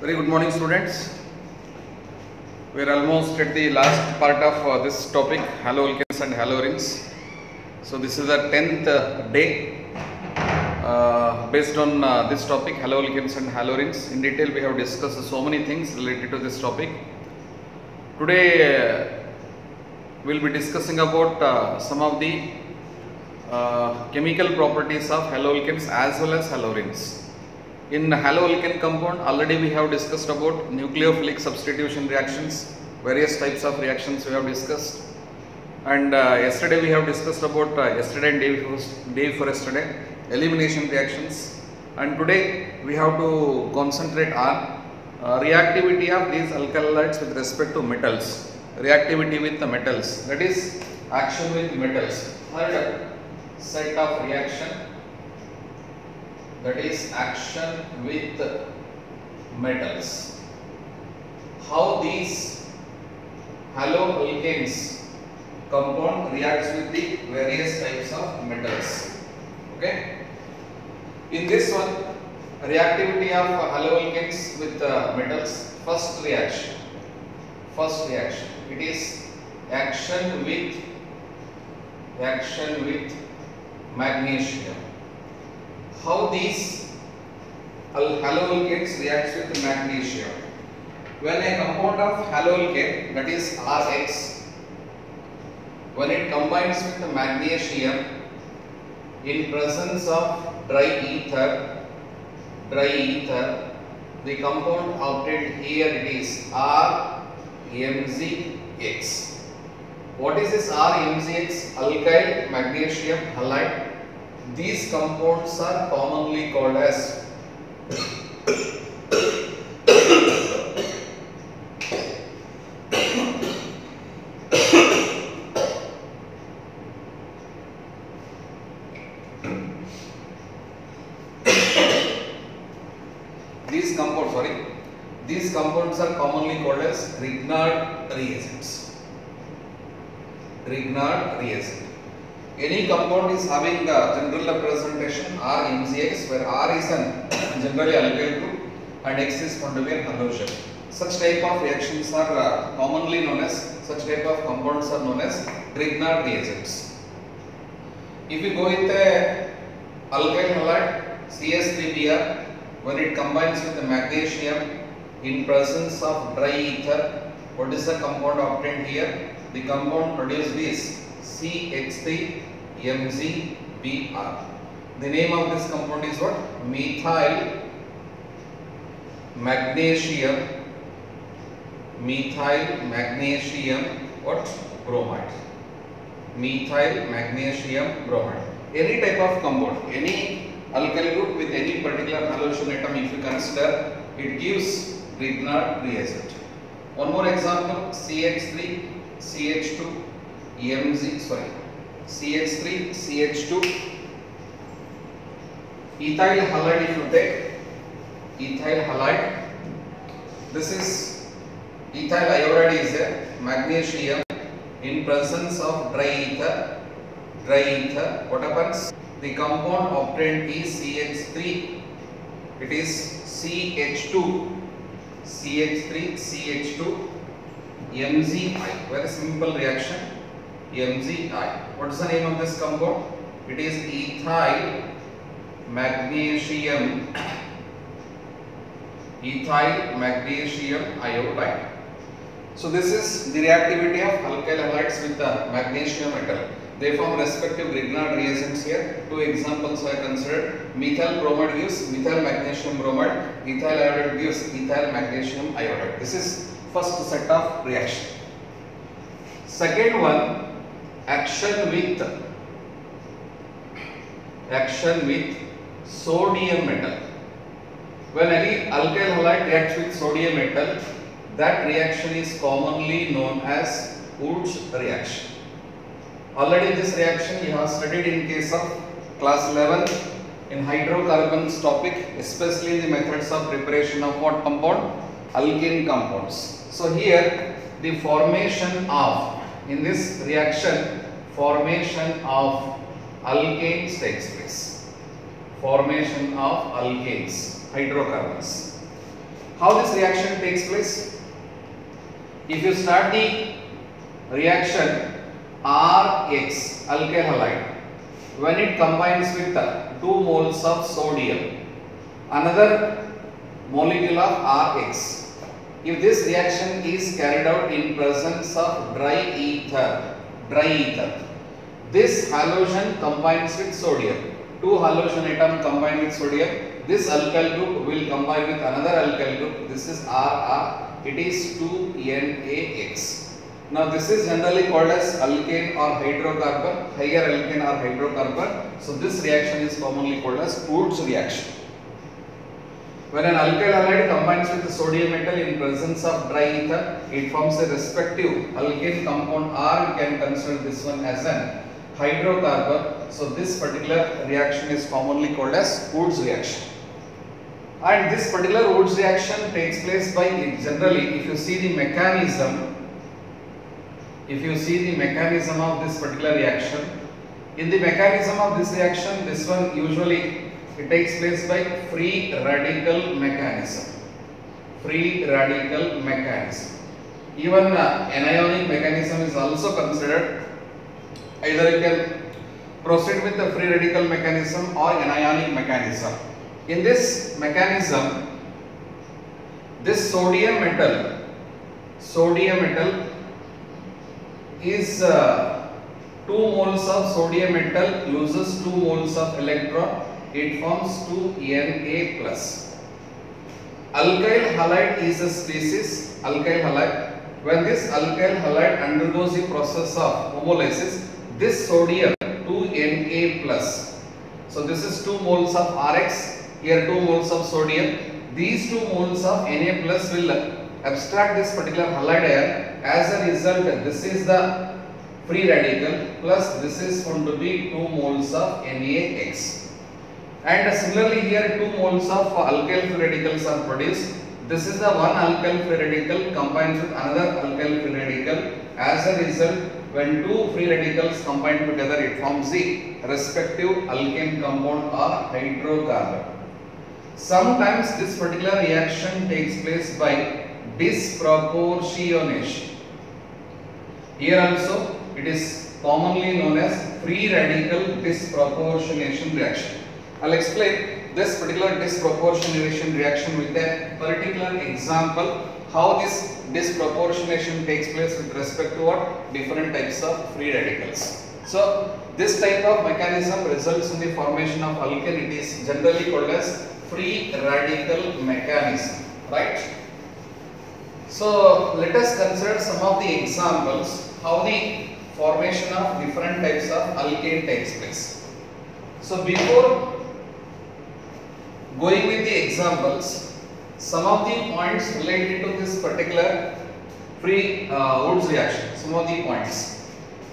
Very good morning, students. We are almost at the last part of this topic, haloalkanes and halorines. So this is the 10th day based on this topic, haloalkanes and halorines. In detail, we have discussed so many things related to this topic. Today, we will be discussing about some of the chemical properties of haloalkanes as well as halorines. In haloalkane compound, already we have discussed about nucleophilic substitution reactions, various types of reactions we have discussed. And yesterday we have discussed about yesterday and day before yesterday, elimination reactions. And today we have to concentrate on reactivity of these alkyl halides with respect to metals. Reactivity with the metals, that is action with metals. Third set of reaction, that is action with metals. How these haloalkanes compound reacts with the various types of metals. Okay. In this one, reactivity of haloalkanes with metals. First reaction. It is action with magnesium. How these haloalkanes reacts with magnesium? When a compound of haloalkane, that is Rx, when it combines with the magnesium in presence of dry ether, the compound obtained here it is RMZX. What is this RMZX? Alkyl magnesium halide. These compounds are commonly called as these compounds are commonly called as Grignard reagents. Any compound is having a general representation RMZX, where R is an generally alkyl group and X is found to be an halogen. Such type of reactions are commonly known as, such type of compounds are known as Grignard reagents. If we go with the alkyl halide CS3Br, when it combines with the magnesium in presence of dry ether, what is the compound obtained here? The compound produced is CH3MzBr. The name of this compound is what? Methyl magnesium what? Bromide. Methyl magnesium bromide. Any type of compound, any alkyl group with any particular halogen atom, if you consider, it gives Grignard reagent. One more example, CH3 CH2 CH3 CH2 ethyl halide. If you take ethyl halide, this is ethyl iodide is there, magnesium in presence of dry ether. What happens? The compound obtained is CH3, it is CH3 CH2 MzI. Very simple reaction, MzI. What is the name of this compound? It is ethyl magnesium iodide. So this is the reactivity of alkyl halides with the magnesium metal. They form respective Grignard reagents here. Two examples I considered. Methyl bromide gives methyl magnesium bromide. Ethyl iodide gives ethyl magnesium iodide. This is first set of reaction. Second one, action with sodium metal. When any alkyl halide reacts with sodium metal, that reaction is commonly known as Wurtz reaction. Already this reaction you have studied in case of class 11 in hydrocarbons topic, especially the methods of preparation of what compound? Alkene compounds. So here the formation of, in this reaction, formation of alkanes takes place. Formation of alkanes, hydrocarbons. How this reaction takes place? If you start the reaction Rx, alkyl halide, when it combines with 2 moles of sodium, another molecule of Rx, if this reaction is carried out in presence of dry ether, this halogen combines with sodium. 2 halogen atom combine with sodium. This alkyl group will combine with another alkyl group. This is RR. It is 2NaX. Now this is generally called as alkane or hydrocarbon, higher alkane or hydrocarbon. So this reaction is commonly called as Wurtz reaction. When an alkyl halide combines with the sodium metal in presence of dry ether, it forms a respective alkane compound, or you can consider this one as an hydrocarbon. So this particular reaction is commonly called as Wurtz reaction. And this particular Wurtz reaction takes place by generally, if you see the mechanism of this particular reaction, in the mechanism of this reaction, this one usually it takes place by free radical mechanism. Even anionic mechanism is also considered. Either you can proceed with the free radical mechanism or anionic mechanism. In this mechanism, this sodium metal is 2 moles of sodium metal loses 2 moles of electron. It forms 2Na plus. Alkyl halide is a species, alkyl halide. When this alkyl halide undergoes the process of homolysis, this sodium 2Na plus. So this is 2 moles of Rx, here 2 moles of sodium. These 2 moles of Na plus will abstract this particular halide ion. As a result, this is the free radical plus this is going to be 2 moles of NaX. And similarly here 2 moles of alkyl free radicals are produced. This is the one alkyl free radical combines with another alkyl free radical. As a result, when 2 free radicals combine together, it forms the respective alkane compound or hydrocarbon. Sometimes this particular reaction takes place by disproportionation. Here also it is commonly known as free radical disproportionation reaction. I will explain this particular disproportionation reaction with a particular example, how this disproportionation takes place with respect to what? Different types of free radicals. So this type of mechanism results in the formation of alkane. It is generally called as free radical mechanism, right? So let us consider some of the examples how the formation of different types of alkane takes place. So before going with the examples, some of the points related to this particular free Wurtz reaction, some of the points.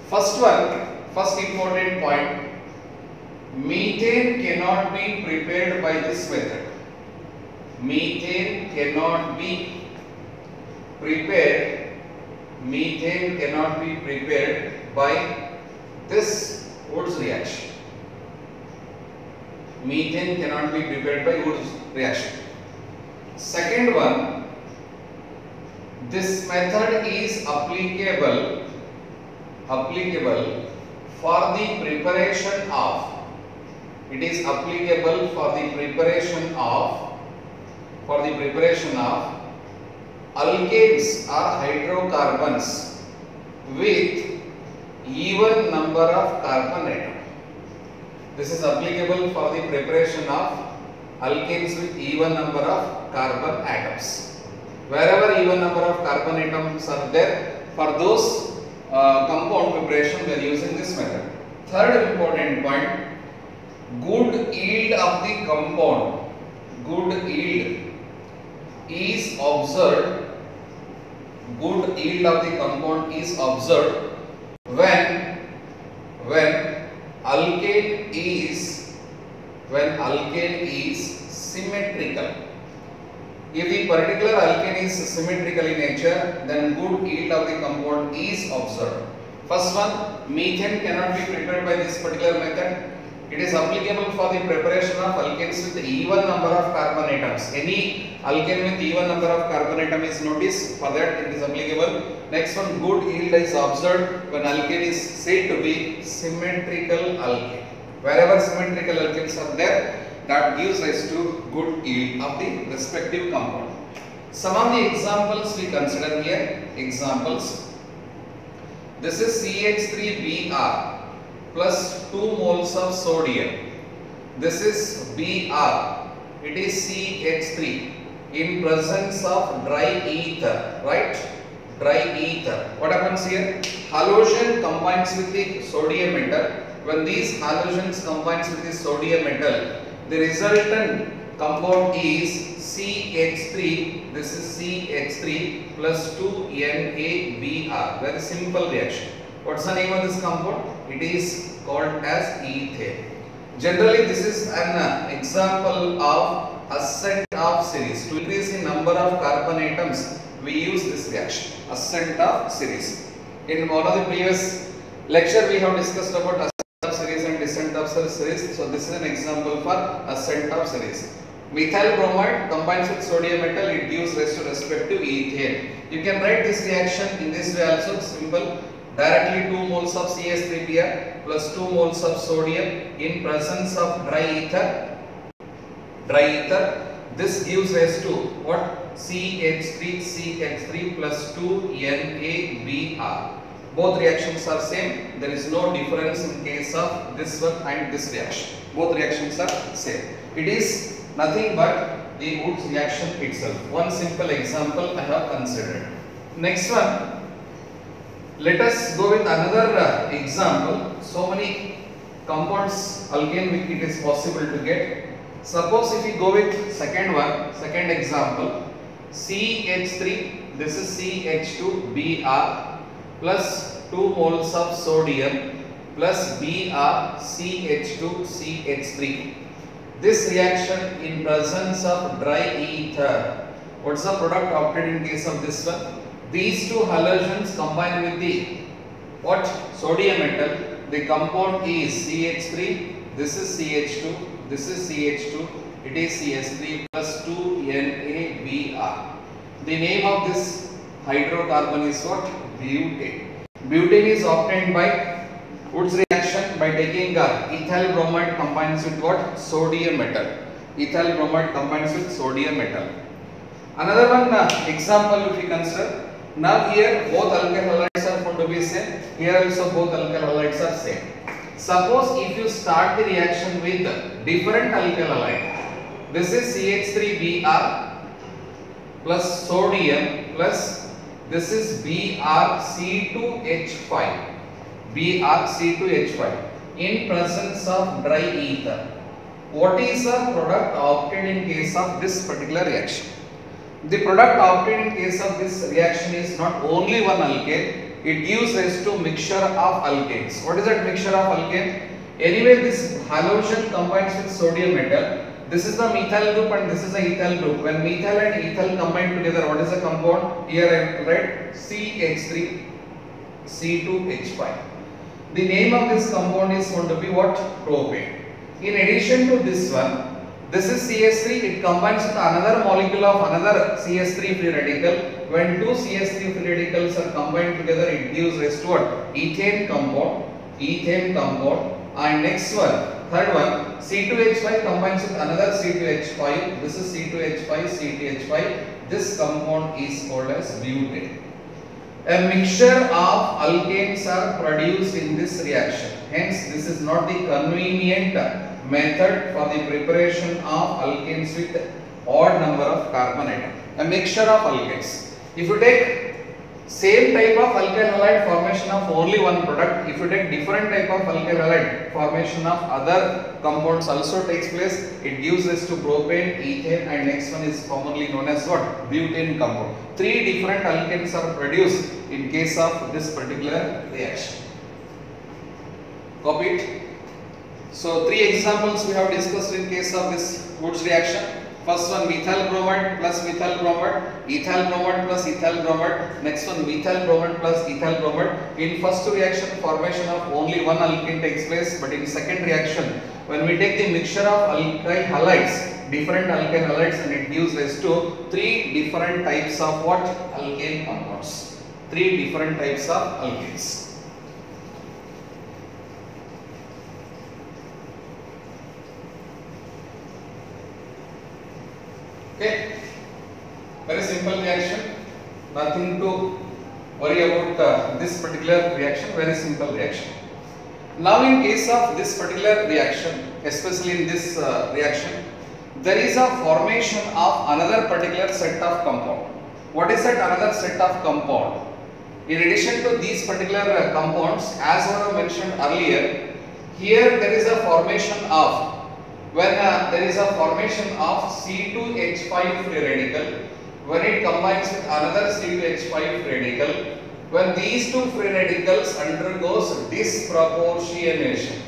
First important point, methane cannot be prepared by this method. Methane cannot be prepared by this Wurtz reaction. Methane cannot be prepared by Wurtz reaction. Second one, this method is applicable for the preparation of, it is applicable for the preparation of alkanes or hydrocarbons with even number of carbon atoms. This is applicable for the preparation of alkanes with even number of carbon atoms. Wherever even number of carbon atoms are there, for those compound preparation we are using this method. Third important point, good yield of the compound, good yield is observed, good yield of the compound is observed when alkane is symmetrical. If the particular alkane is symmetrical in nature, then good yield of the compound is observed. First one, methane cannot be prepared by this particular method. It is applicable for the preparation of alkanes with even number of carbon atoms. Any alkane with even number of carbon atom is noticed, for that it is applicable. Next one, good yield is observed when alkane is said to be symmetrical alkane. Wherever symmetrical alkanes are there, that gives rise to good yield of the respective compound. Some of the examples we consider here. Examples. This is CH3Br plus 2 moles of sodium. This is Br. It is CH3 in presence of dry ether, right? Dry ether. What happens here? Halogen combines with the sodium metal. When these halogens combines with the sodium metal, the resultant compound is CH3. This is CH3 plus 2NaBr. Very simple reaction. What's the name of this compound? It is called as ethane. Generally, this is an example of ascent of series. To increase the number of carbon atoms, we use this reaction, ascent of series. In one of the previous lecture, we have discussed about ascent of series and descent of series. So this is an example for ascent of series. Methyl bromide combines with sodium metal, it gives rise to respective ethane. You can write this reaction in this way also, simple. Directly 2 moles of CH3Br plus 2 moles of sodium in presence of dry ether. This gives rise to what? CH3 plus 2NaBr. Both reactions are same. There is no difference in case of this one and this reaction. Both reactions are same. It is nothing but the Woods reaction itself. One simple example I have considered. Next one. Let us go with another example. So many compounds alkane it is possible to get. Suppose if we go with second example, CH3, this is CH2Br plus 2 moles of sodium plus Br CH2CH3. This reaction in presence of dry ether. What's the product obtained in case of this one? These two halogens combine with the what? Sodium metal. The compound is CH3. This is CH2. This is CH2. It is CH3 plus 2NaBr. The name of this hydrocarbon is what? Butane. Butane is obtained by Woods reaction by taking ethyl bromide combines with what? Sodium metal. Ethyl bromide combines with sodium metal. Another one example if we consider. Now here both alkyl halides are found to be same. Here also both alkyl halides are same. Suppose if you start the reaction with different alkyl halide. This is CH3Br plus sodium plus this is BrC2H5. BrC2H5 in presence of dry ether. What is the product obtained in case of this particular reaction? The product obtained in case of this reaction is not only one alkane, it gives rise to mixture of alkanes. What is that mixture of alkane? Anyway, this halogen combines with sodium metal. This is the methyl group and this is the ethyl group. When methyl and ethyl combine together, what is the compound? Here I am write CH3C2H5. The name of this compound is going to be what? Propane. In addition to this one, this is CH3, it combines with another molecule of another CH3 free radical. When two CH3 free radicals are combined together, it gives rise to what? Ethane compound. And next one, third one, C2H5 combines with another C2H5. This is C2H5, CTH5. This compound is called as butane. A mixture of alkanes are produced in this reaction. Hence, this is not the convenient method for the preparation of alkanes with odd number of carbon atom. A mixture of alkanes. If you take same type of alkyl halide, formation of only one product. If you take different type of alkyl halide, formation of other compounds also takes place. It gives rise to propane, ethane, and next one is commonly known as what? Butane compound. Three different alkanes are produced in case of this particular reaction. Copy it. So three examples we have discussed in case of this Woods reaction. First one, methyl bromide plus methyl bromide, ethyl bromide plus ethyl bromide. Next one, methyl bromide plus ethyl bromide. In first reaction, formation of only one alkane takes place, but in second reaction, When we take the mixture of alkyl halides, different alkyl halides, and it gives rise to three different types of what? Alkane compounds. Three different types of alkanes. Okay, very simple reaction, nothing to worry about this particular reaction, very simple reaction. Now in case of this particular reaction, especially in this reaction, there is a formation of another particular set of compound. What is that another set of compound? In addition to these particular compounds, as I mentioned earlier, here there is a formation of, when there is a formation of C2H5 free radical, when it combines with another C2H5 free radical, when these two free radicals undergoes disproportionation.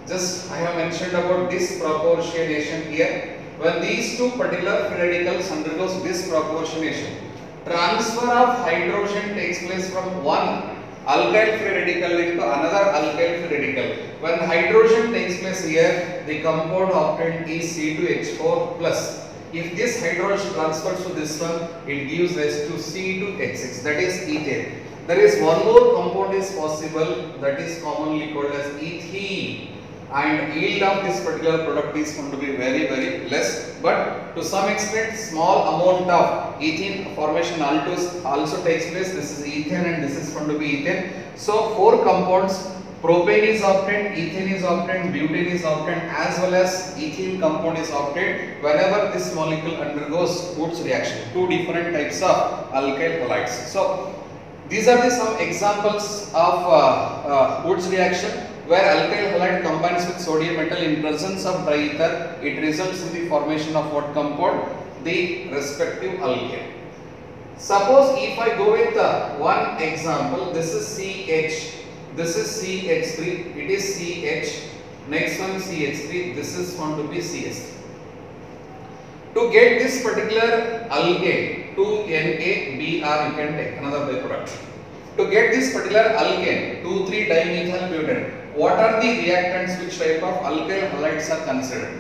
Just I have mentioned about disproportionation here. When these two particular free radicals undergoes disproportionation, transfer of hydrogen takes place from one alkyl free radical into another alkyl free radical. When hydrogen takes place here, the compound obtained is C2H4 plus. If this hydrogen transfers to this one, it gives rise to C2H6, that is ethane. There is one more compound is possible, that is commonly called as ethene, and yield of this particular product is going to be very less, but to some extent small amount of ethene formation also takes place. This is ethane and this is going to be ethane. So four compounds, propane is obtained, ethane is obtained, butane is obtained, as well as ethene compound is obtained whenever this molecule undergoes Wurtz reaction. Two different types of alkyl halides. So these are some examples of Wurtz reaction, where alkyl halide combines with sodium metal in presence of dry ether. It results in the formation of what compound? The respective alkane. Suppose if I go with one example, this is CH. This is CH3, it is CH, next one CH3, this is going to be CS3. To get this particular alkane, 2NaBr you can take another byproduct. To get this particular alkane, 2,3-dimethyl butane, what are the reactants, which type of alkyl halides are considered?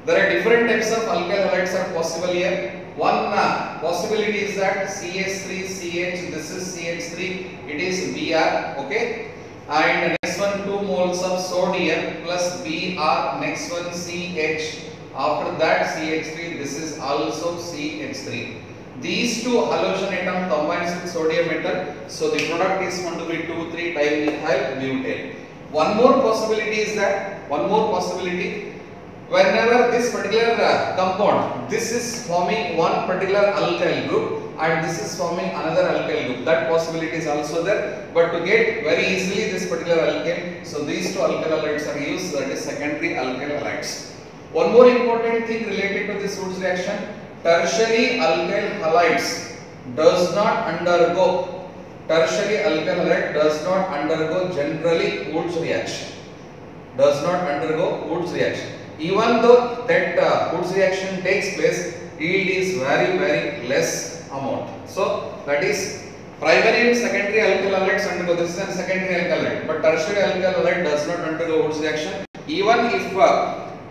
There are different types of alkyl halides are possible here. One possibility is that CH3CH, this is CH3, it is Br, okay? And next one 2 moles of sodium plus Br, next one CH, after that CH3, this is also CH3. These two halogen atom combines with sodium metal, so the product is going to be 2,3-dimethyl butane. One more possibility is that, whenever this particular compound, this is forming one particular alkyl group and this is forming another alkyl group, that possibility is also there. But to get very easily this particular alkane, so these two alkyl halides are used, that is secondary alkyl halides. One more important thing related to this Wurtz reaction, tertiary alkyl halides does not undergo, generally Wurtz reaction, even though that Wurtz reaction takes place, yield is very less amount. So that is primary and secondary alkyl halides undergo, this is a secondary alkyl halide, but tertiary alkyl halide does not undergo Wurtz reaction. Even if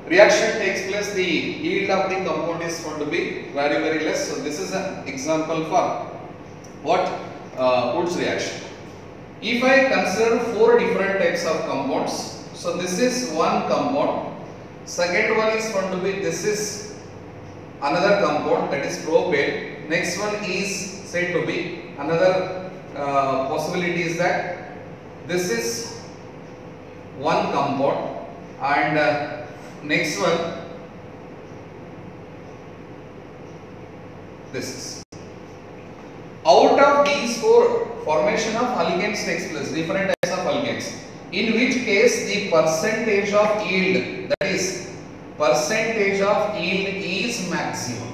reaction takes place, the yield of the compound is going to be very less. So this is an example for what? Wurtz reaction. If I consider 4 different types of compounds, so this is one compound, second one is going to be, this is another compound, that is propane, next one is said to be, another possibility is that this is one compound, and next one, this is. Out of these 4, formation of alkanes takes place, different types of alkanes, in which case the percentage of yield, that is percentage of yield is maximum.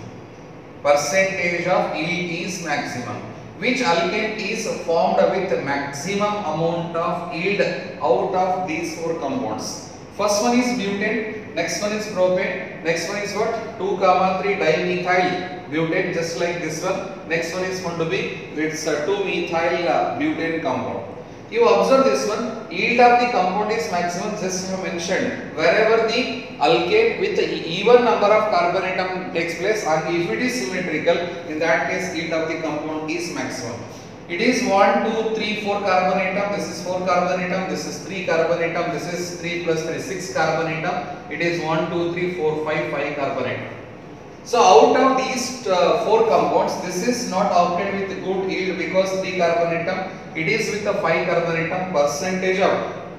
Which alkane is formed with maximum amount of yield out of these 4 compounds? First one is butane, next one is propane, next one is what? 2,3-dimethyl butane, just like this one. Next one is going to be, it's a 2-methyl butane compound. You observe this one, yield of the compound is maximum, just have mentioned, wherever the alkane with the even number of carbon atom takes place, and if it is symmetrical, in that case yield of the compound is maximum. It is 1, 2, 3, 4 carbon atom, this is 4 carbon atom, this is 3 carbon atom, this is 3 plus 3, 6 carbon atom, it is 1, 2, 3, 4, 5, 5 carbon atom. So out of these 4 compounds, this is not obtained with good yield because 3 carbon atom, it is with a 5 carbon atom percentage of,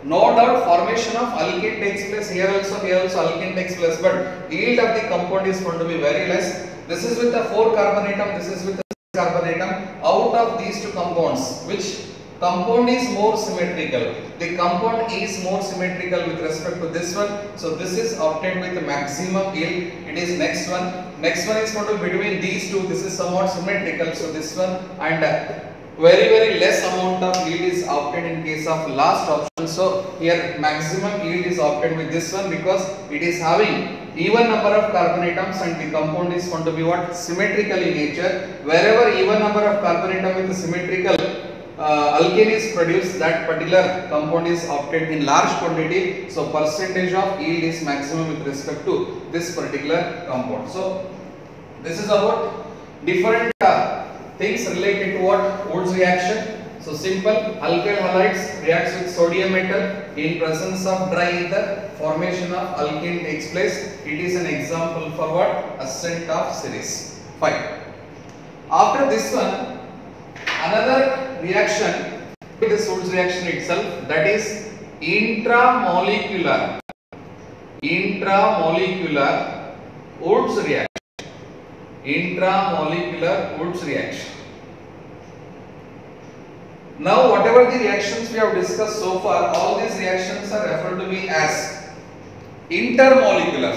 no doubt formation of alkane takes place here also alkane takes place, but yield of the compound is going to be very less. This is with a 4 carbon atom, this is with a 6 carbon atom. Out of these 2 compounds, which compound is more symmetrical? The compound is more symmetrical with respect to this one, so this is obtained with the maximum yield. It is next one. Next one is going to be between these 2. This is somewhat symmetrical, so this one, and very less amount of yield is obtained in case of last option. So here maximum yield is obtained with this one because it is having even number of carbon atoms and the compound is going to be what? Symmetrical in nature. Wherever even number of carbon atom with the symmetrical alkane is produced, that particular compound is obtained in large quantity, so percentage of yield is maximum with respect to this particular compound. So this is about different things related to what? Woods reaction. So simple, alkyl halides reacts with sodium metal in presence of dry ether, formation of alkane takes place. It is an example for what? Ascent of series. Fine. After this one, another reaction with this Woods reaction itself, that is intramolecular Woods reaction. Intramolecular Woods reaction. Now whatever the reactions we have discussed so far, all these reactions are referred to be as intermolecular.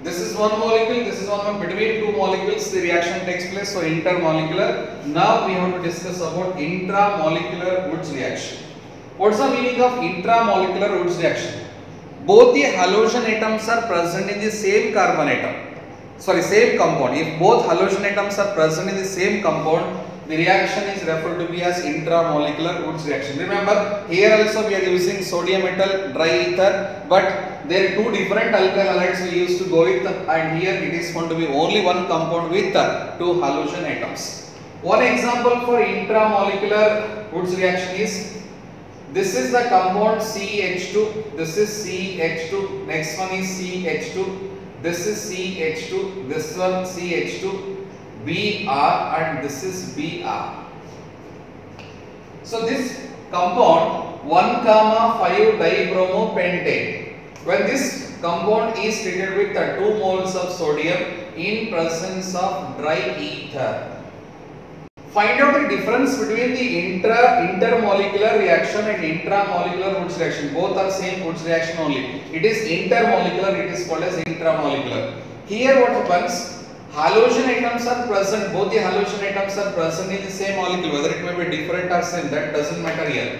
This is one molecule, this is one between 2 molecules the reaction takes place, so intermolecular. Now we have to discuss about intramolecular Woods reaction. What's the meaning of intramolecular Woods reaction? Both the halogen atoms are present in the same carbon atom. Same compound. If both halogen atoms are present in the same compound, the reaction is referred to be as intramolecular Woods reaction. Remember, here also we are using sodium metal, dry ether, but there are 2 different alkyl halides we used to go with, and here it is going to be only one compound with 2 halogen atoms. One example for intramolecular Woods reaction is, this is the compound CH2, this is CH2, next one is CH2, this is CH2, this one CH2, Br, and this is Br. So this compound 1,5-dibromopentane, when this compound is treated with 2 moles of sodium in presence of dry ether. Find out the difference between the intermolecular reaction and intramolecular Woods reaction. Both are same Woods reaction only. It is intermolecular, it is called as intramolecular. Here what happens? Halogen atoms are present, both the halogen atoms are present in the same molecule, whether it may be different or same, that doesn't matter here.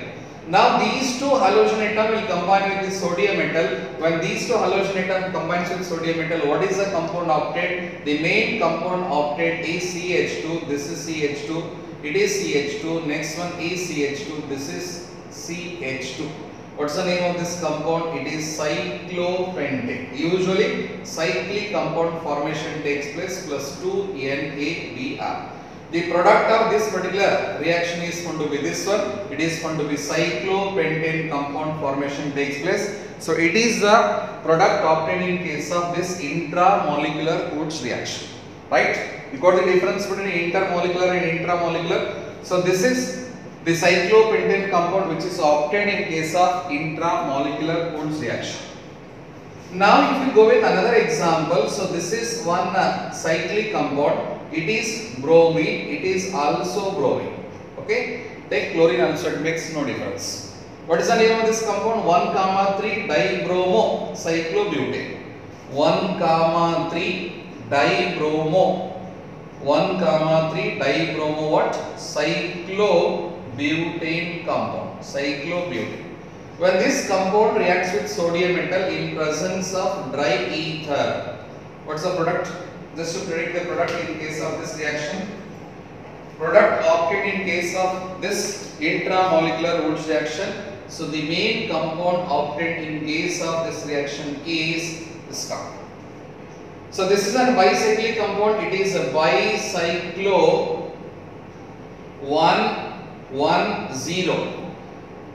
Now these 2 halogen atoms will combine with the sodium metal. When these 2 halogen atoms combines with sodium metal, what is the compound obtained? The main compound obtained is CH2, this is CH2, it is CH2, next one is CH2, this is CH2. What's the name of this compound? It is cyclopentane. Usually cyclic compound formation takes place plus 2 NaBr. The product of this particular reaction is going to be this one. It is going to be cyclopentane compound formation takes place. So it is the product obtained in case of this intramolecular Woods reaction. Right? You got the difference between intermolecular and intramolecular. So this is the cyclopentane compound which is obtained in case of intramolecular Woods reaction. Now if you go with another example, so this is one cyclic compound. It is bromine, it is also bromine. Okay, take chlorine also, it makes no difference. What is the name of this compound? 1,3-dibromocyclobutane. 1,3-dibromo. 1,3-dibromo what? Cyclobutane compound. Cyclobutane. When this compound reacts with sodium metal in presence of dry ether, what's the product? Just to predict the product in case of this reaction. Product obtained in case of this intramolecular Wurtz reaction. So the main compound obtained in case of this reaction is this compound. So this is a bicyclic compound. It is a bicyclo 1,1,0.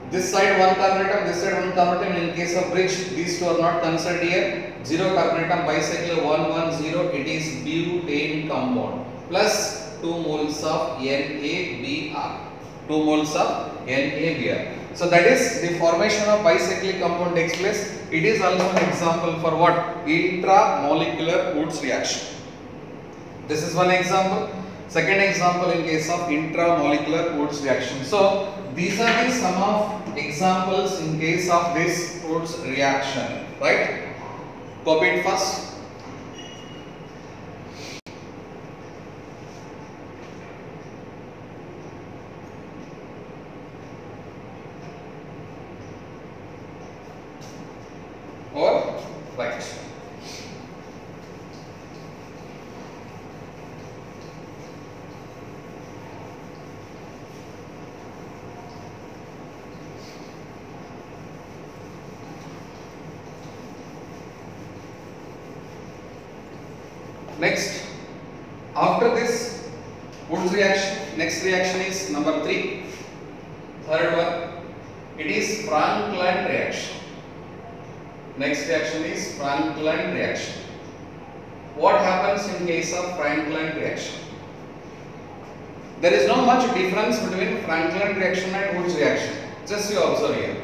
This side 1 carbon atom, this side 1 carbon atom. In case of bridge, these two are not considered here. 0 carbon atom, bicyclo 1,1,0. It is butane compound plus 2 moles of NaBr. 2 moles of NaBr. So that is the formation of bicyclic compound takes place. It is also an example for what? Intramolecular Wurtz reaction. This is one example. Second example in case of intramolecular Wurtz reaction. So these are the some of examples in case of this Wurtz reaction, right? Copy it first. Or right. Next, after this Wurtz reaction, next reaction is number 3. Third one, it is Franklin reaction. Next reaction is Franklin reaction. What happens in case of Franklin reaction? There is not much difference between Franklin reaction and Wurtz reaction. Just you observe here.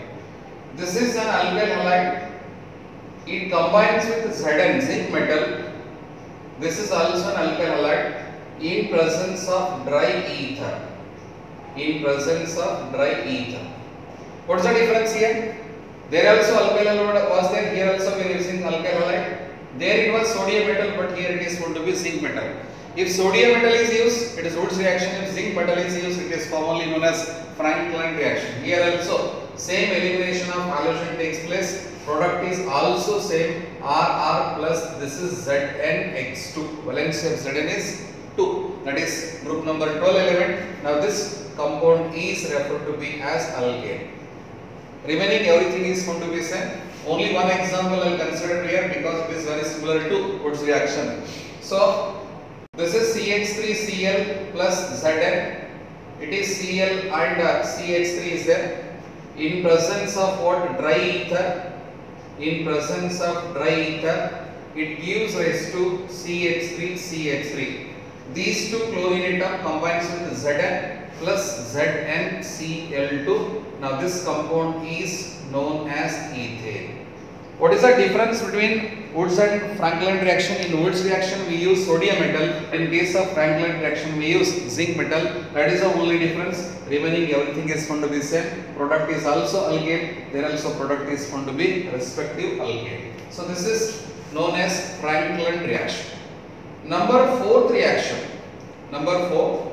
This is an alkyl halide. It combines with Zn, zinc metal. This is also an alkyl halide in presence of dry ether. In presence of dry ether. What's the difference here? There also alkyl halide was there. Here also we are using alkyl halide. There it was sodium metal, but here it is going to be zinc metal. If sodium metal is used, it is Wurtz reaction. If zinc metal is used, it is commonly known as Franklin reaction. Here also same elimination of halogen takes place. Product is also same, RR plus this is ZnX2. Valency of Zn is 2. That is group number 12 element. Now this compound is referred to be as alkane. Remaining everything is going to be same. Only one example I will consider here because it is very similar to Wurtz reaction. So this is CH3Cl plus Zn. It is Cl and CH3 is there. In presence of what? Dry ether. In presence of dry ether, it gives rise to CH3CH3. These two chlorine atom combines with Zn plus ZnCl2. Now this compound is known as ethane. What is the difference between Wurtz and Franklin reaction? In Wurtz reaction we use sodium metal. In case of Franklin reaction we use zinc metal. That is the only difference. Remaining everything is going to be same. Product is also alkane. There also product is going to be respective alkane. So this is known as Franklin reaction. Number 4th reaction. Number 4,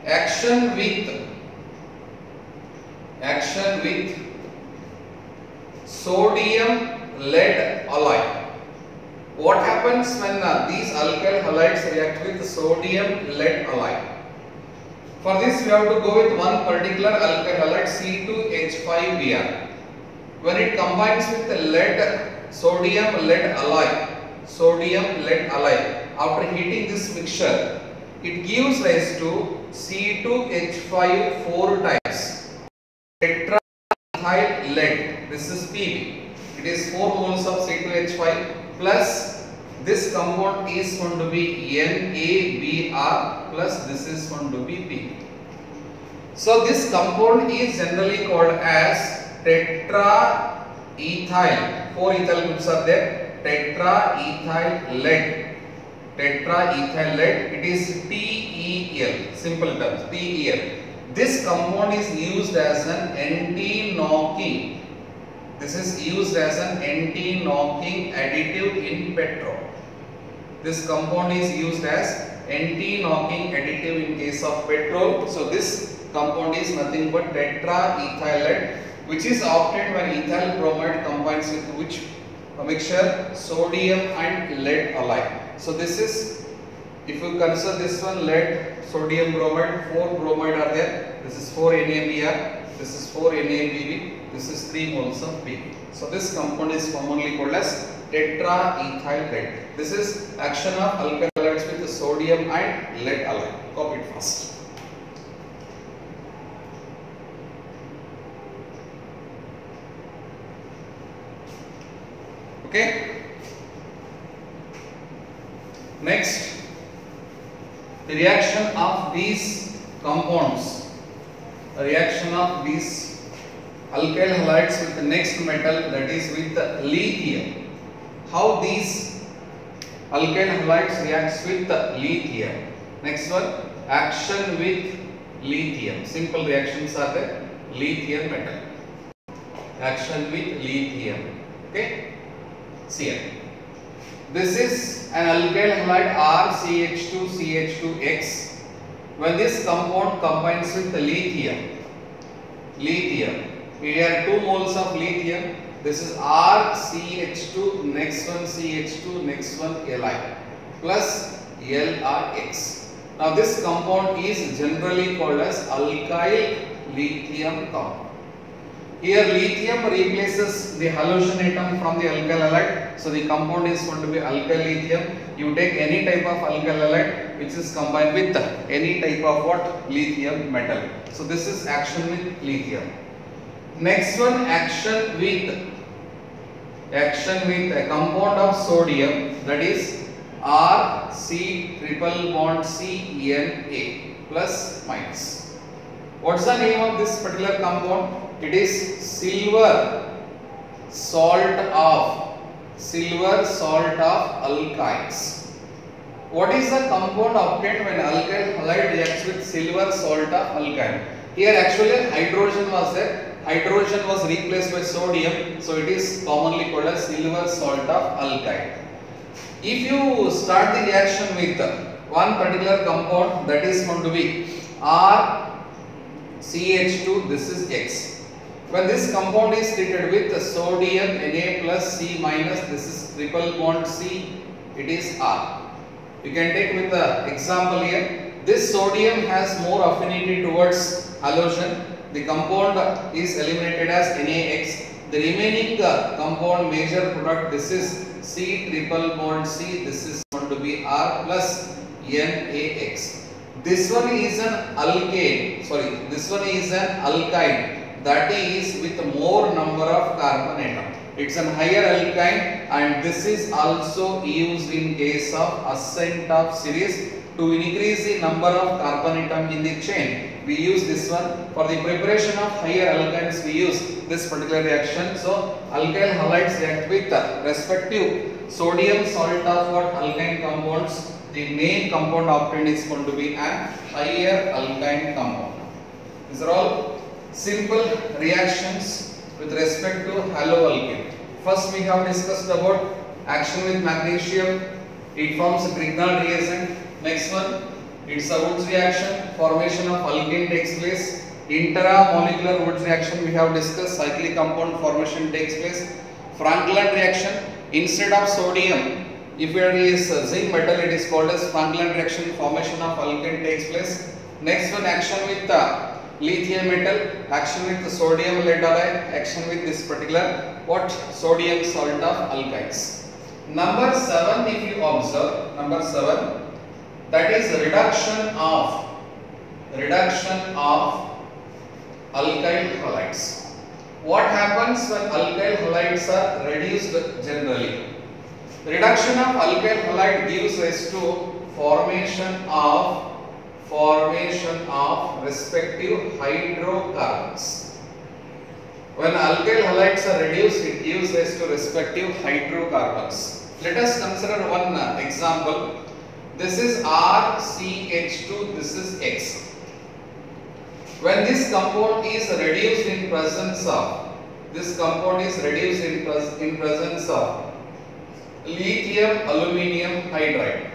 action with sodium lead alloy. What happens when these alkyl halides react with sodium lead alloy? For this we have to go with one particular alkyl halide C2H5Br. When it combines with the sodium lead alloy, after heating this mixture, it gives rise to C2H5 4 times tetraethyl lead. This is Pb. It is 4 moles of C2H5 plus this compound is going to be NaBr plus this is going to be P. So this compound is generally called as tetraethyl. 4 ethyl groups are there. Tetraethyl lead. Tetraethyl lead. It is TEL. Simple terms. TEL. This compound is used as an anti-knocking. This is used as an anti-knocking additive in petrol. This compound is used as anti-knocking additive in case of petrol. So this compound is nothing but tetraethyl lead, which is obtained when ethyl bromide combines with which mixture? Sodium and lead alloy. So this is If you consider this one, lead, sodium bromide, 4 bromide are there. This is 4 NaBr, this is 4 NaBb, this is 3 moles of Bb. So this compound is commonly called as tetraethyl lead. This is action of alkyl halides with sodium and lead alloy. Copy it fast. Okay. Next, the reaction of these compounds, a reaction of these alkyl halides with the next metal, that is with the lithium. How these alkyl halides reacts with the lithium? Next one, action with lithium. Simple reactions are there. Lithium metal. Action with lithium. Okay. See here. This is an alkyl halide RCH2CH2X. When this compound combines with the lithium, here 2 moles of lithium. This is RCH2, next one CH2, next one Li plus LRX. Now this compound is generally called as alkyl lithium compound. Here lithium replaces the halogen atom from the alkyl halide, so the compound is going to be alkyl lithium. You take any type of alkyl halide which is combined with any type of what? Lithium metal. So this is action with lithium. Next one, action with a compound of sodium, that is RC triple bond CNA plus minus. What's the name of this particular compound? It is silver salt of alkynes. What is the compound obtained when alkyl halide reacts with silver salt of alkyne? Here actually hydrogen was there. Hydrogen was replaced by sodium, so it is commonly called as silver salt of alkyne. If you start the reaction with one particular compound, that is going to be RCH2, this is X. When this compound is treated with sodium Na plus C minus, this is triple bond C, it is R. You can take with the example here. This sodium has more affinity towards halogen. The compound is eliminated as NaX. The remaining compound major product, this is C triple bond C, this is going to be R plus NaX. This one is an alkane, this one is an alkyne, that is with more number of carbon atom. It's a higher alkyne, and this is also used in case of ascent of series to increase the number of carbon atom in the chain. We use this one for the preparation of higher alkynes. We use this particular reaction. So alkyl halides react with respective sodium salt of what alkyne compounds. The main compound obtained is going to be an higher alkyne compound. These are all simple reactions with respect to haloalkane. First we have discussed about action with magnesium. It forms a Grignard reagent. Next one, it's a Woods reaction. Formation of alkane takes place. Intramolecular Woods reaction we have discussed. Cyclic compound formation takes place. Franklin reaction. Instead of sodium, if there is zinc metal, it is called as Franklin reaction. Formation of alkane takes place. Next one, action with lithium metal, action with the sodium lead alloy, action with this particular what? Sodium salt of alkynes. Number 7, if you observe, number 7, that is reduction of alkyl halides. What happens when alkyl halides are reduced generally? Reduction of alkyl halide gives rise to formation of respective hydrocarbons. When alkyl halides are reduced, it gives rise to respective hydrocarbons. Let us consider one example. This is RCH2, this is X. When this compound is reduced in presence of, lithium aluminium hydride,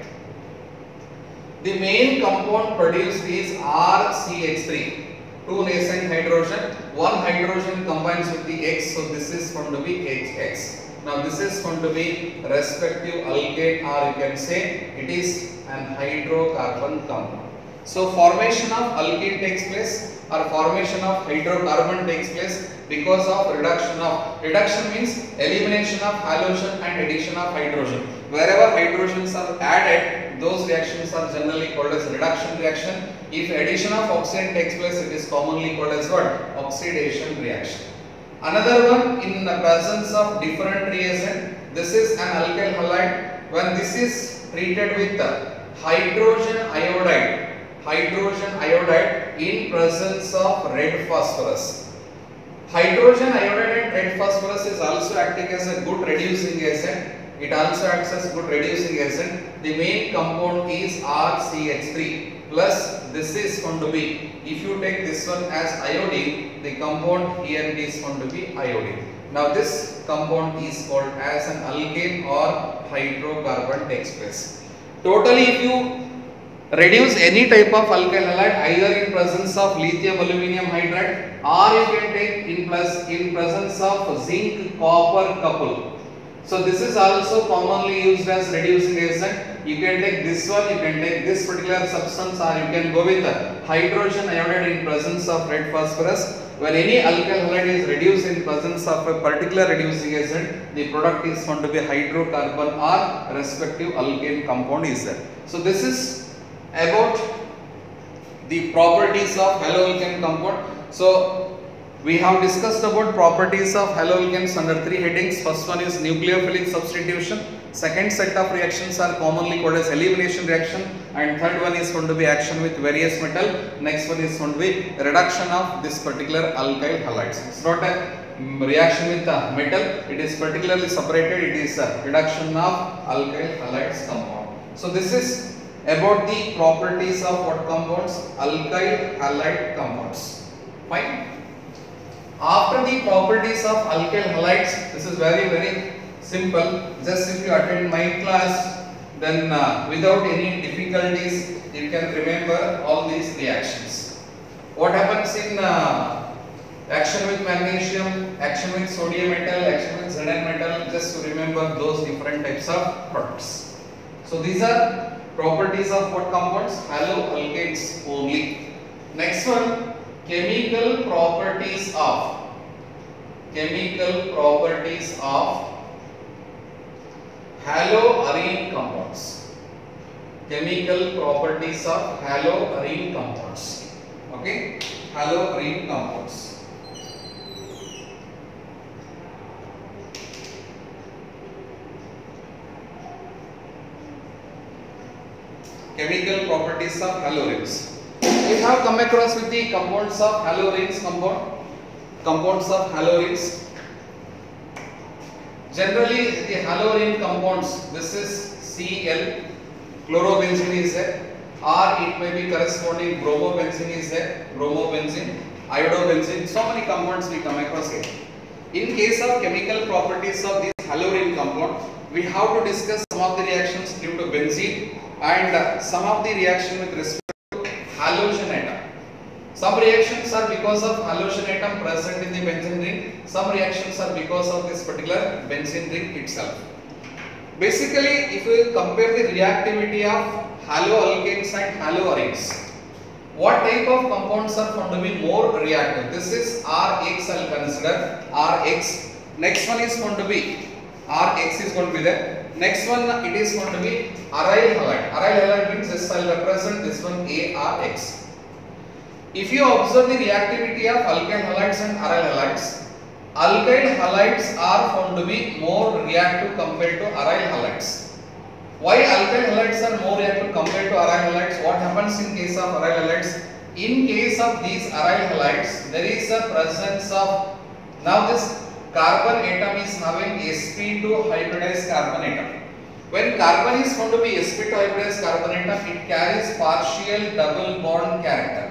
the main compound produced is RCH3. two nascent hydrogen, one hydrogen combines with the X, so this is going to be HX. Now this is going to be respective alkane, or you can say it is an hydrocarbon compound. So formation of alkene takes place or formation of hydrocarbon takes place because of reduction means elimination of halogen and addition of hydrogen. Wherever hydrogens are added, those reactions are generally called as reduction reaction. If addition of oxygen takes place, it is commonly called as what? Oxidation reaction. Another one, in the presence of different reagent, this is an alkyl halide. When this is treated with hydrogen iodide in presence of red phosphorus. Hydrogen iodide and red phosphorus is also acting as a good reducing agent. It also acts as good reducing agent. The main compound is RCH3 plus this is going to be, if you take this one as iodine, the compound here is going to be iodine. Now this compound is called as an alkane or hydrocarbon takes place. Totally, if you reduce any type of alkyl halide either in presence of lithium aluminum hydride, or you can take in presence of zinc copper couple. So this is also commonly used as reducing agent. You can take this one, you can take this particular substance, or you can go with hydrogen iodide in presence of red phosphorus. When any alkyl halide is reduced in presence of a particular reducing agent, the product is going to be hydrocarbon or respective alkane compound is there. So this is about the properties of haloalkane compound. So we have discussed about properties of haloalkanes under three headings. First one is nucleophilic substitution. Second set of reactions are commonly called as elimination reaction, and third one is going to be action with various metal. Next one is going to be reduction of this particular alkyl halides. It's not a reaction with the metal, it is particularly separated. It is a reduction of alkyl halides compound. So this is about the properties of what compounds? Alkyl halide compounds. Fine. After the properties of alkyl halides, this is very simple. Just if you attend my class, then without any difficulties you can remember all these reactions. What happens in action with magnesium, action with sodium metal, action with Zn metal, just to remember those different types of products. So these are properties of what compounds? Haloalkanes only. Next one, chemical properties of haloarene compounds. Chemical properties of haloarene compounds. Okay, haloarene compounds. Chemical properties of haloarenes. We have come across with the compounds of haloarenes compounds of haloarenes. Generally the haloarene compounds, this is Cl, chlorobenzene is there, or it may be corresponding bromobenzene is there, bromobenzene, iodobenzene, so many compounds we come across here. In case of chemical properties of this haloarene compound, we have to discuss some of the reactions due to benzene and some of the reaction with respect to halogen atom. Some reactions are because of halogen atom present in the benzene ring, some reactions are because of this particular benzene ring itself. Basically, if we compare the reactivity of haloalkanes and haloarenes, what type of compounds are found to be more reactive? This is Rx, I will consider Rx. Next one is going to be Rx is going to be there. Next one it is going to be aryl halide. Aryl halide means this I will represent this one Arx. If you observe the reactivity of alkyl halides and aryl halides are found to be more reactive compared to aryl halides. Why alkyl halides are more reactive compared to aryl halides? What happens in case of aryl halides? In case of these aryl halides, there is a presence of, now this carbon atom is having sp2 hybridized carbon atom. When carbon is found to be sp2 hybridized carbon atom, it carries partial double bond character.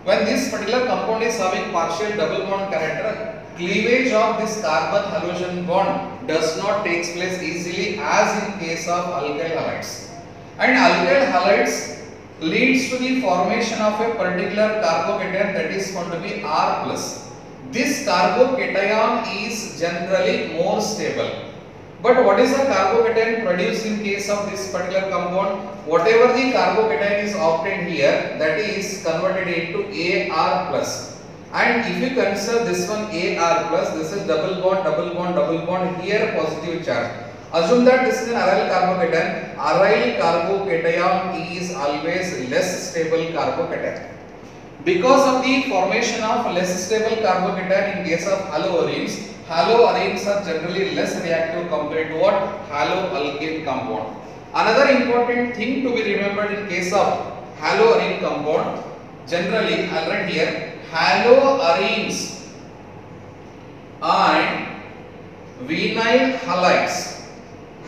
When this particular compound is having partial double bond character, cleavage of this carbon halogen bond does not take place easily as in case of alkyl halides. And alkyl halides leads to the formation of a particular carbocation, that is going to be R plus. This carbocation is generally more stable. But what is the carbocation produced in case of this particular compound? Whatever the carbocation is obtained here, that is converted into Ar plus. And if you consider this one Ar plus, this is double bond, double bond, double bond, here positive charge. Assume that this is an aryl carbocation. Aryl carbocation is always less stable carbocation. Because of the formation of less stable carbocation in case of haloarenes, haloarenes are generally less reactive compared to what? Haloalkane compound. Another important thing to be remembered in case of haloarene compound, generally I'll write here, haloarenes and vinyl halides.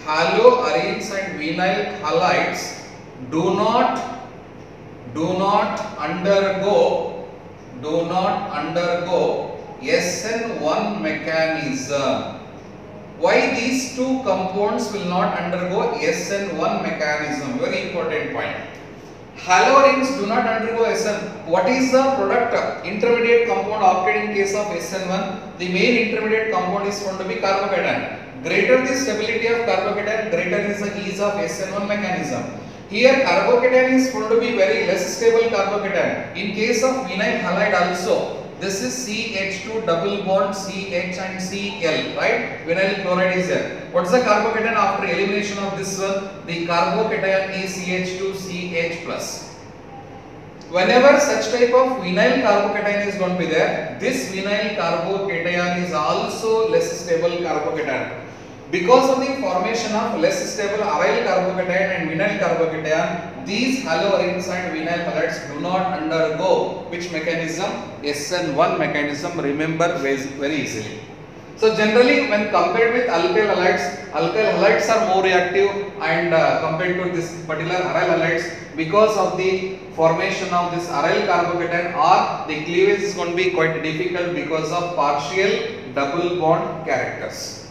Haloarenes and vinyl halides do not undergo SN1 mechanism. Why these two compounds will not undergo SN1 mechanism? Very important point. Haloarenes do not undergo SN. What is the product intermediate compound obtained in case of SN1? The main intermediate compound is going to be carbocation. Greater the stability of carbocation, greater is the ease of SN1 mechanism. Here carbocation is going to be very less stable carbocation. In case of vinyl halide also, this is CH2 double bond CH and Cl, right? Vinyl chloride is there. What is the carbocation after elimination of this one? The carbocation is CH2CH plus. Whenever such type of vinyl carbocation is going to be there, this vinyl carbocation is also less stable carbocation. Because of the formation of less stable aryl carbocation and vinyl carbocation, these haloarenes and vinyl halides do not undergo which mechanism? SN1 mechanism. Remember very easily. So generally when compared with alkyl halides are more reactive and compared to this particular aryl halides, because of the formation of this aryl carbocation, or the cleavage is going to be quite difficult because of partial double bond characters.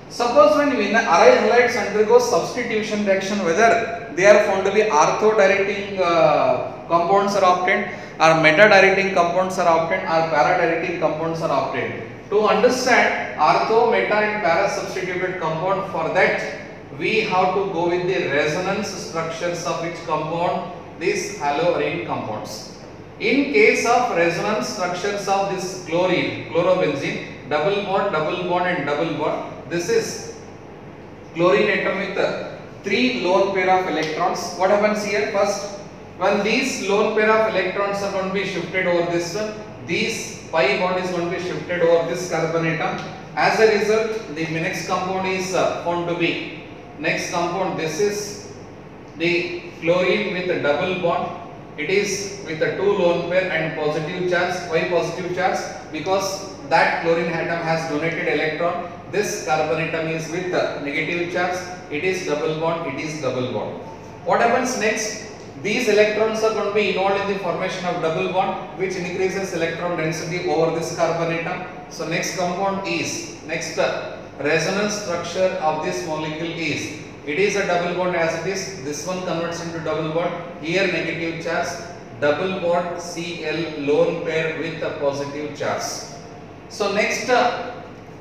Suppose when aryl halides undergo substitution reaction, whether they are found to be ortho-directing compounds are obtained, or meta-directing compounds are obtained, or para-directing compounds are obtained. To understand ortho, meta and para substituted compound, for that we have to go with the resonance structures of which compound? These haloarene compounds. In case of resonance structures of this chlorine, chlorobenzene, double bond and double bond. This is chlorine atom with 3 lone pair of electrons. What happens here? First, when these lone pair of electrons are going to be shifted over this one, this pi bond is going to be shifted over this carbon atom. As a result, the next compound is found to be next compound. This is the chlorine with a double bond. It is with a 2 lone pair and positive charge. Why positive charge? Because that chlorine atom has donated electron. This carbon atom is with negative charge. It is double bond. It is double bond. What happens next? These electrons are going to be involved in the formation of double bond, which increases electron density over this carbon atom. So next compound is, next resonance structure of this molecule is, it is a double bond as it is. This one converts into double bond. Here negative charge, double bond Cl lone pair with a positive charge. So next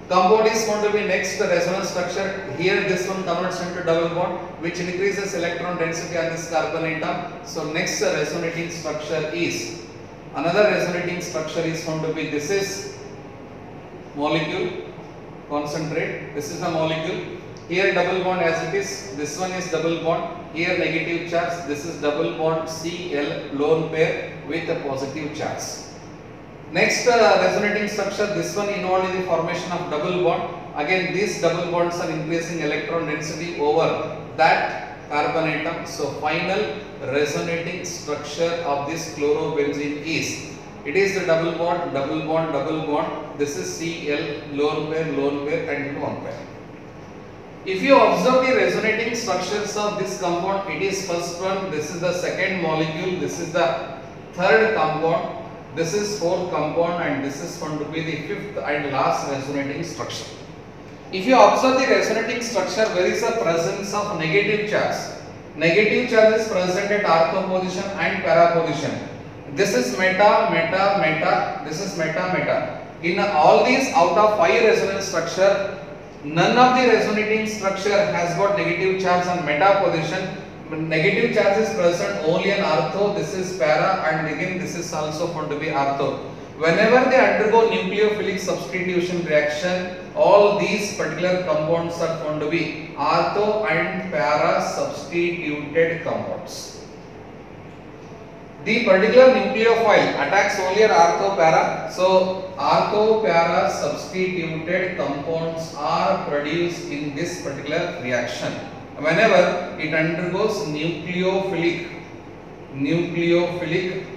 compound is going to be next resonance structure. Here this one converts into double bond, which increases electron density on this carbon atom. So next resonating structure is, another resonating structure is going to be, this is molecule, concentrate, this is the molecule. Here double bond as it is, this one is double bond, here negative charge, this is double bond Cl lone pair with a positive charge. Next resonating structure, this one involved in the formation of double bond. Again these double bonds are increasing electron density over that carbon atom. So final resonating structure of this chlorobenzene is, it is the double bond, double bond, double bond. This is Cl lone pair and lone pair. If you observe the resonating structures of this compound, it is first one, this is the second molecule, this is the third compound, this is fourth compound, and this is going to be the fifth and last resonating structure. If you observe the resonating structure, there is a presence of negative charge. Negative charge is present at ortho position and para position. This is meta, meta, meta. This is meta, meta. In all these out of 5 resonance structure, none of the resonating structure has got negative charge on meta position. Negative charge is present only on ortho. This is para, and again this is also found to be ortho. Whenever they undergo nucleophilic substitution reaction, all these particular compounds are found to be ortho and para substituted compounds. The particular nucleophile attacks only ortho para, so ortho para substituted compounds are produced in this particular reaction. Whenever it undergoes nucleophilic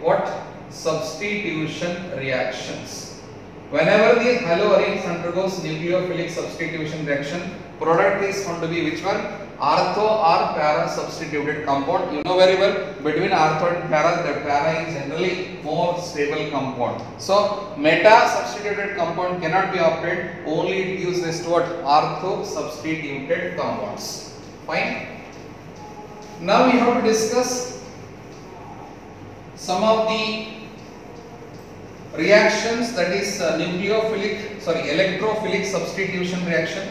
what? Substitution reactions. Whenever the haloarenes undergoes nucleophilic substitution reaction, product is found to be which one? Ortho or para substituted compound. You know very well, between ortho and para, the para is generally more stable compound. So meta substituted compound cannot be obtained, only it gives this to what? Ortho substituted compounds. Fine. Now we have to discuss some of the reactions, that is electrophilic substitution reaction.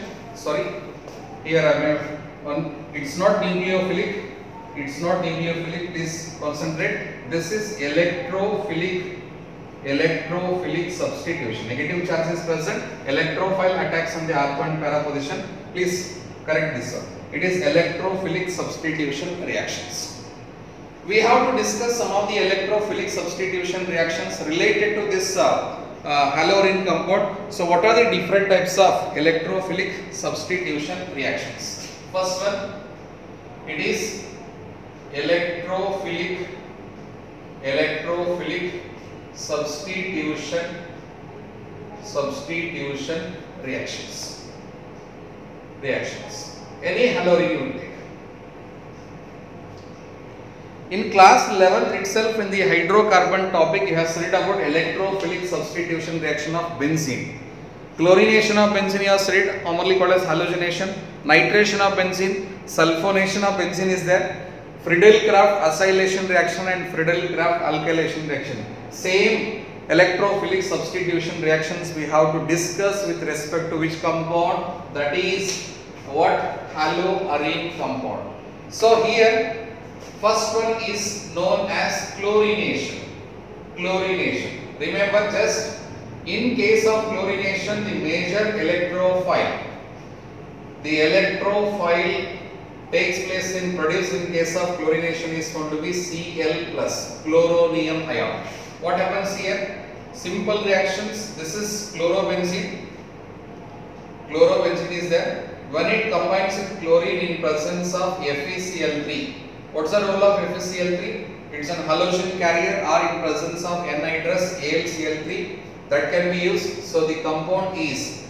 Here I have one. It's not nucleophilic. Please concentrate. This is electrophilic substitution. Negative charge is present. Electrophile attacks on the ortho and para position. Please correct this one. It is electrophilic substitution reactions. We have to discuss some of the electrophilic substitution reactions related to this haloarene compound. So what are the different types of electrophilic substitution reactions? First one, it is electrophilic substitution reactions. Any haloarene you will take. In class 11 itself, in the hydrocarbon topic, you have studied about electrophilic substitution reaction of benzene. Chlorination of benzene you have studied, commonly called as halogenation. Nitration of benzene, sulfonation of benzene is there. Friedel-Crafts acylation reaction and Friedel-Crafts alkylation reaction. Same electrophilic substitution reactions we have to discuss with respect to which compound? That is what? Haloarene compound. So here, first one is known as chlorination. Remember, just in case of chlorination, the major electrophile takes place in produced in case of chlorination is found to be Cl+, chloronium ion. What happens here? Simple reactions. This is chlorobenzene. Chlorobenzene is there. When it combines with chlorine in presence of FeCl3. What's the role of FeCl3? It's an halogen carrier, or in presence of anhydrous AlCl3 that can be used. So the compound is,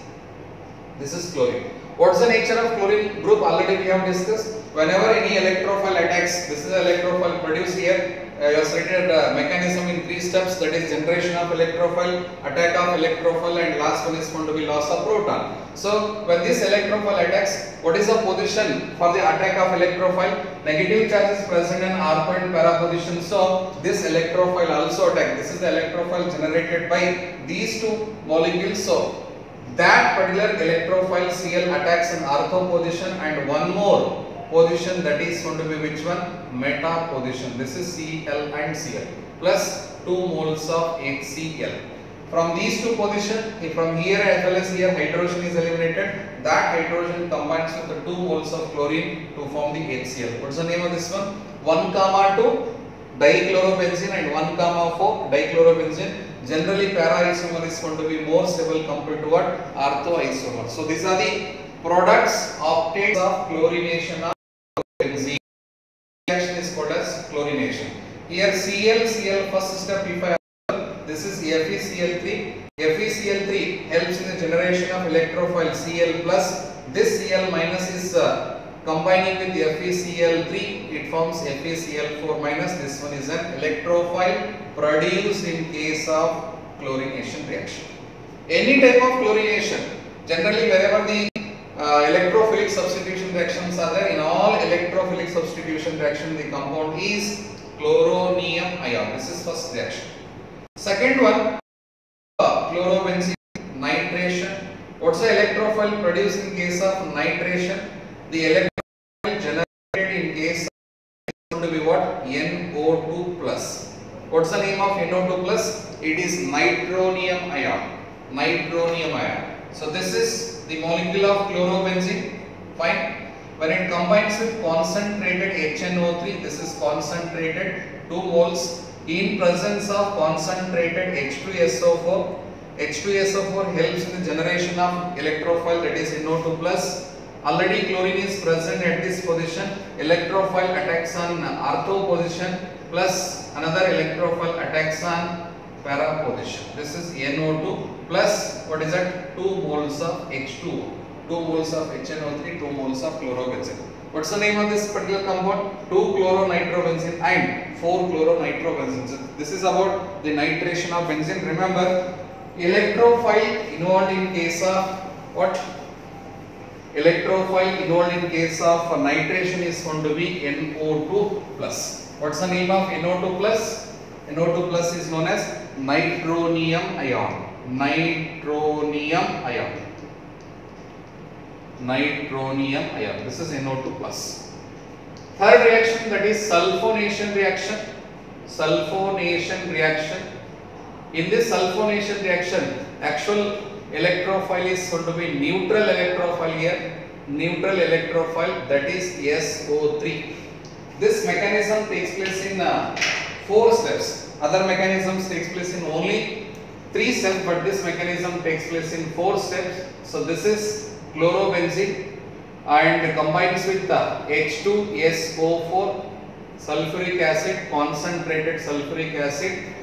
this is chlorine. What's the nature of chlorine group? Already we have discussed. Whenever any electrophile attacks, this is the electrophile produced here. You have stated mechanism in 3 steps, that is generation of electrophile, attack of electrophile, and last one is found to be loss of proton. So when this electrophile attacks, what is the position for the attack of electrophile? Negative charge is present in ortho and para position. So this electrophile also attack. This is the electrophile generated by these 2 molecules. So that particular electrophile Cl attacks in ortho position and one more position, that is going to be which one? Meta position. This is Cl and Cl plus 2 moles of HCl. From these 2 positions, from here as well as here, hydrogen is eliminated. That hydrogen combines with the 2 moles of chlorine to form the HCl. What's the name of this one? 1,2 dichlorobenzene and 1,4 dichlorobenzene. Generally, para isomer is going to be more stable compared to what? Ortho isomer. So these are the products obtained of chlorination of benzene. Reaction is called as chlorination. Here Cl first step, if I observe, this is FeCl3. FeCl3 helps in the generation of electrophile Cl plus. This Cl minus is combining with FeCl3, it forms FeCl4 minus. This one is an electrophile produced in case of chlorination reaction. Any type of chlorination, generally wherever the electrophilic substitution reactions are there. In all electrophilic substitution reaction, the compound is chloronium ion. This is first reaction. Second one, chlorobenzene nitration. What's the electrophile produced in case of nitration? The electrophile generated in case of is going to be what? NO2 plus. What's the name of NO2 plus? It is nitronium ion. Nitronium ion. So this is the molecule of chlorobenzene. Fine. When it combines with concentrated HNO3, this is concentrated 2 moles in presence of concentrated H2SO4. H2SO4 helps in the generation of electrophile, that is NO2 plus. Already chlorine is present at this position. Electrophile attacks on ortho position plus another electrophile attacks on para position. This is NO2 plus what is that? 2 moles of H2O, 2 moles of HNO3, 2 moles of chlorobenzene. What's the name of this particular compound? 2-chloronitrobenzene and 4-chloronitrobenzene. So this is about the nitration of benzene. Remember, electrophile involved in case of what? Electrophile involved in case of nitration is going to be NO2 plus. What's the name of NO2 plus? NO2 plus is known as nitronium ion. Nitronium ion. Nitronium ion. This is NO2 plus. Third reaction, that is sulfonation reaction. Sulfonation reaction. In this sulfonation reaction, actual electrophile is going to be neutral electrophile here. Neutral electrophile, that is SO3. This mechanism takes place in 4 steps. Other mechanisms takes place in only 3 steps, but this mechanism takes place in 4 steps. So this is chlorobenzene and combines with H2SO4, sulfuric acid, concentrated sulfuric acid.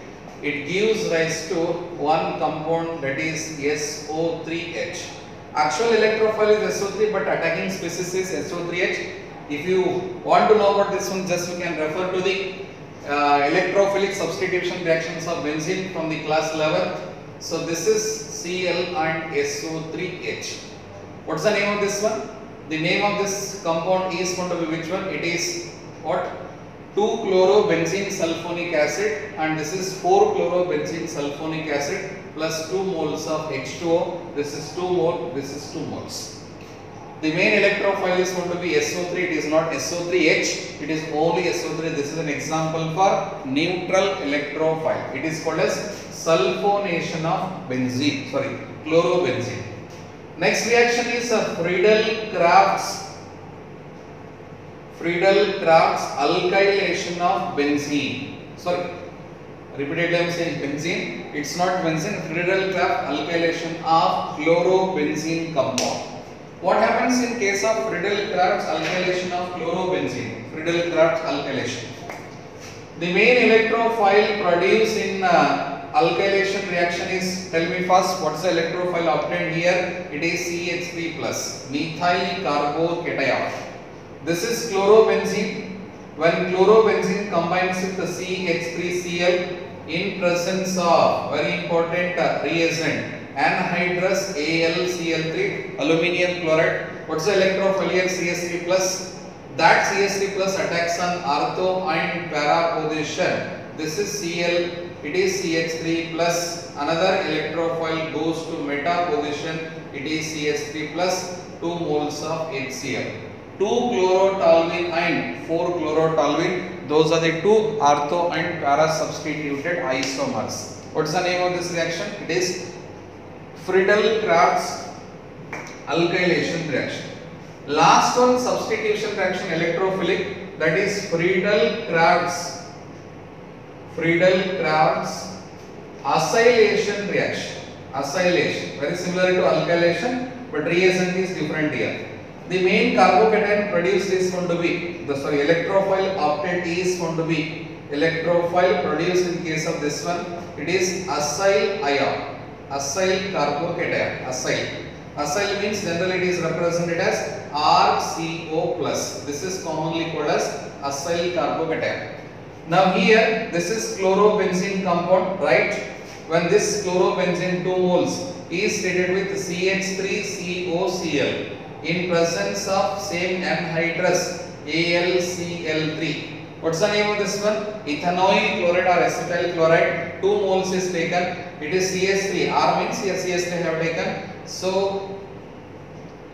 It gives rise to one compound, that is SO3H. Actual electrophile is SO3, but attacking species is SO3H. If you want to know about this one, just you can refer to the electrophilic substitution reactions of benzene from the class 11. So this is Cl and SO3H. What's the name of this one? The name of this compound is going to be which one? It is what? 2-chlorobenzene sulfonic acid, and this is 4-chlorobenzene sulfonic acid plus 2 moles of H2O. This is 2 mole, this is 2 moles. The main electrophile is going to be SO3. It is not SO3H. It is only SO3. This is an example for neutral electrophile. It is called as sulfonation of benzene. Sorry, chlorobenzene. Next reaction is Friedel-Crafts alkylation of benzene. Sorry, repeatedly I am saying benzene. It's not benzene. Friedel-Crafts alkylation of chlorobenzene compound. What happens in case of Friedel-Crafts alkylation of chlorobenzene? Friedel-Crafts alkylation. The main electrophile produced in alkylation reaction is, tell me first, what's the electrophile obtained here? It is CH3 plus, methyl carbocation. This is chlorobenzene. When chlorobenzene combines with the CH3Cl in presence of very important reagent, anhydrous AlCl3, aluminium chloride. What's the electrophile here? CH3 plus. That CH3 plus attacks on ortho and para position. This is Cl. It is CH3 plus. Another electrophile goes to meta position. It is CH3 plus 2 moles of HCl. 2-chlorotoluene and 4-chlorotoluene. Those are the 2 ortho and para substituted isomers. What's the name of this reaction? It is Friedel-Crafts alkylation reaction. Last one, substitution reaction, electrophilic, that is Friedel-Crafts acylation reaction. Acylation, very similar to alkylation, but reagent is different here. The main carbocation produced is going to be, electrophile obtained is going to be, electrophile produced in case of this one, it is acyl ion. Acyl carbocation. Acyl. Acyl means generally it is represented as RCO plus. This is commonly called as acyl carbocation. Now here this is chlorobenzene compound, right? When this chlorobenzene 2 moles is treated with CH3COCl, in presence of same anhydrous AlCl3. What's the name of this one? Ethanoyl chloride or acetyl chloride. 2 moles is taken. It is CS3. R means here CS3 have taken. So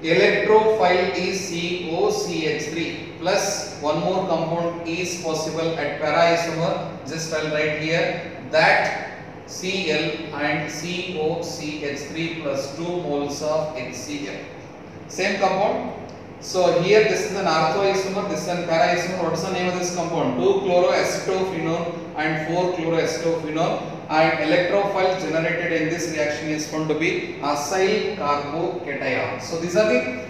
electrophile is COCH3 plus one more compound is possible at para isomer. Just I'll write here that Cl and COCH3 plus 2 moles of HCl. Same compound. So here this is an orthoisomer, this is an para isomer. What is the name of this compound? 2-chloroacetophenone and 4-chloroacetophenone. And electrophile generated in this reaction is found to be acyl carbocation. So these are the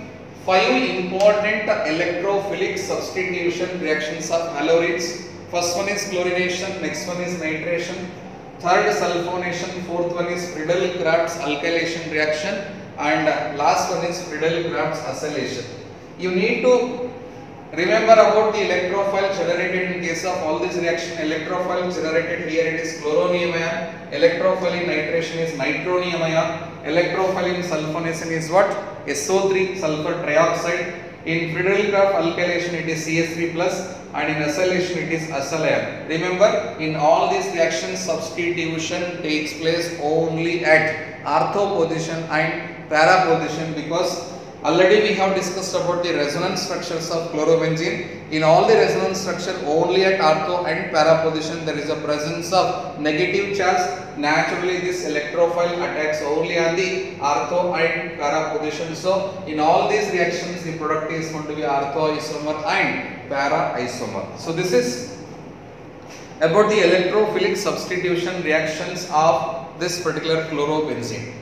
5 important electrophilic substitution reactions of halogens. First one is chlorination, next one is nitration, third sulfonation, fourth one is Friedel-Crafts alkylation reaction, and last one is Friedel-Crafts acylation. You need to remember about the electrophile generated in case of all this reaction. Electrophile generated here it is chloronium ion, electrophile in nitration is nitronium ion, electrophile in sulfonation is what? SO3 sulfur trioxide. In Friedel-Crafts alkylation it is CS3 plus, and in acylation it is acyl ion. Remember, in all these reactions substitution takes place only at ortho position and para position, because already we have discussed about the resonance structures of chlorobenzene. In all the resonance structure only at ortho and para position there is a presence of negative charge. Naturally this electrophile attacks only on the ortho and para position. So in all these reactions the product is going to be ortho isomer and para isomer. So this is about the electrophilic substitution reactions of this particular chlorobenzene.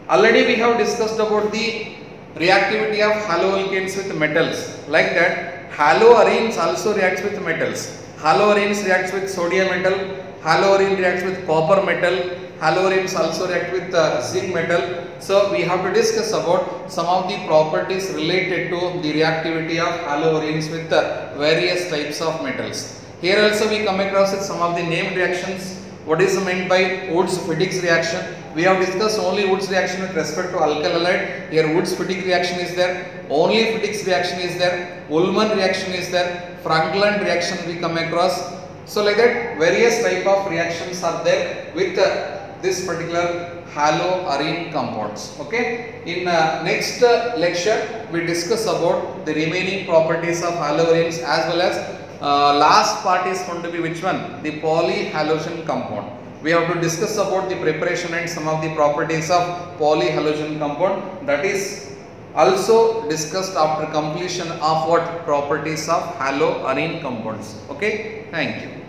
Already we have discussed about the reactivity of haloalkanes with metals. Like that, haloarenes also reacts with metals. Haloarenes reacts with sodium metal, haloarene reacts with copper metal, haloarenes also react with zinc metal. So we have to discuss about some of the properties related to the reactivity of haloarenes with various types of metals. Here also we come across with some of the named reactions. What is meant by Woods-Fittig reaction? We have discussed only Woods reaction with respect to alkyl halide. Here Woods-Fittig reaction is there, only Fittig's reaction is there, Ullmann reaction is there, Frankland reaction we come across. So like that various type of reactions are there with this particular haloarene compounds. Okay. In next lecture we discuss about the remaining properties of haloarenes, as well as last part is going to be which one? The polyhalogen compound. We have to discuss about the preparation and some of the properties of polyhalogen compound. That is also discussed after completion of what? Properties of haloarene compounds. Okay. Thank you.